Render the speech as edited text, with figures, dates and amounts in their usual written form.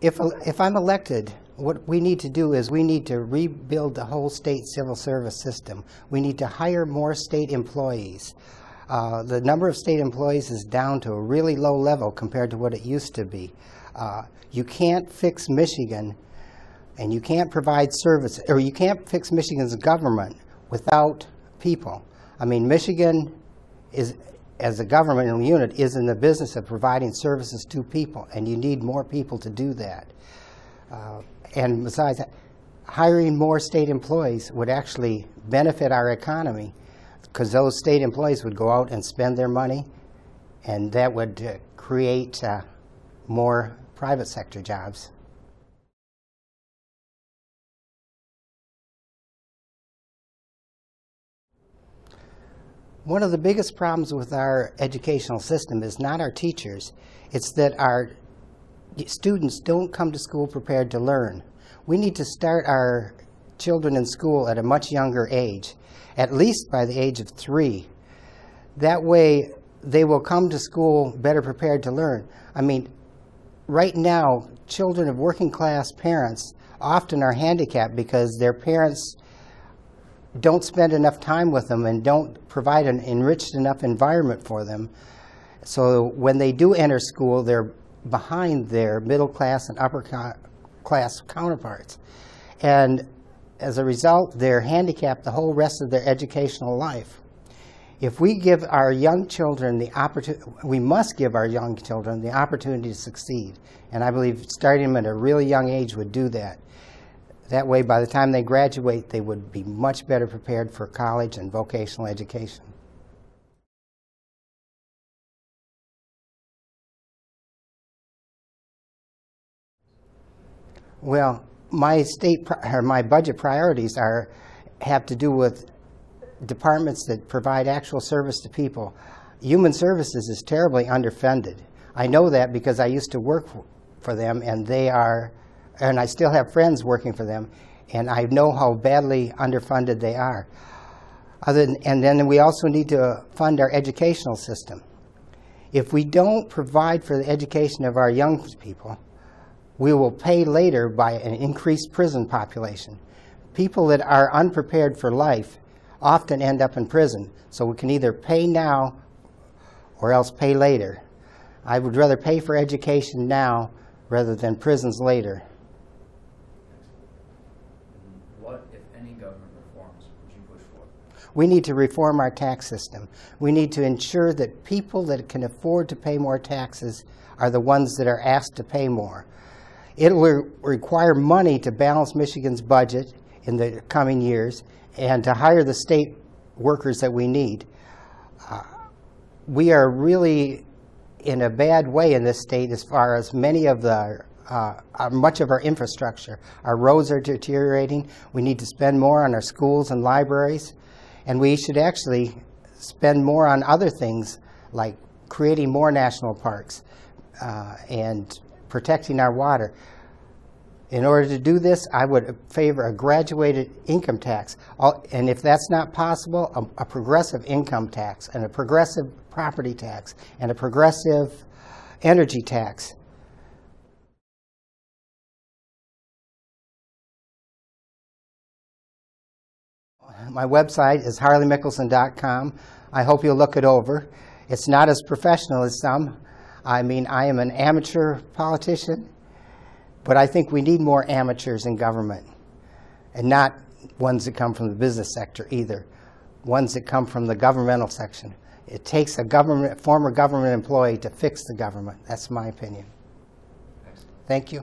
If I'm elected, what we need to do is we need to rebuild the whole state civil service system. We need to hire more state employees. The number of state employees is down to a really low level compared to what it used to be. You can't fix Michigan, and you can't provide service, or you can't fix Michigan's government without people. I mean, Michigan is, as a governmental unit, is in the business of providing services to people, and you need more people to do that. And besides that, hiring more state employees would actually benefit our economy, because those state employees would go out and spend their money, and that would create more private sector jobs. One of the biggest problems with our educational system is not our teachers, it's that our students don't come to school prepared to learn. We need to start our children in school at a much younger age, at least by the age of 3. That way they will come to school better prepared to learn. I mean, right now, children of working class parents often are handicapped because their parents don't spend enough time with them and don't provide an enriched enough environment for them. So when they do enter school, they're behind their middle class and upper class counterparts. And as a result, they're handicapped the whole rest of their educational life. If we give our young children the opportunity, we must give our young children the opportunity to succeed. And I believe starting them at a really young age would do that. That way, by the time they graduate, they would be much better prepared for college and vocational education. Well, my budget priorities have to do with departments that provide actual service to people. Human Services is terribly underfunded. I know that because I used to work for them, and I still have friends working for them, and I know how badly underfunded they are. And then we also need to fund our educational system. If we don't provide for the education of our young people, we will pay later by an increased prison population. People that are unprepared for life often end up in prison, so we can either pay now or else pay later. I would rather pay for education now rather than prisons later. What, if any, government reforms would you push for? We need to reform our tax system. We need to ensure that people that can afford to pay more taxes are the ones that are asked to pay more. It will require money to balance Michigan's budget in the coming years and to hire the state workers that we need. We are really in a bad way in this state as far as much of our infrastructure. Our roads are deteriorating. We need to spend more on our schools and libraries. And we should actually spend more on other things like creating more national parks and protecting our water. In order to do this, I would favor a graduated income tax. And if that's not possible, a progressive income tax and a progressive property tax and a progressive energy tax. My website is harleymickelson.com. I hope you'll look it over. It's not as professional as some. I mean, I am an amateur politician, but I think we need more amateurs in government, and not ones that come from the business sector either, ones that come from the governmental section. It takes a former government employee to fix the government. That's my opinion. Excellent. Thank you.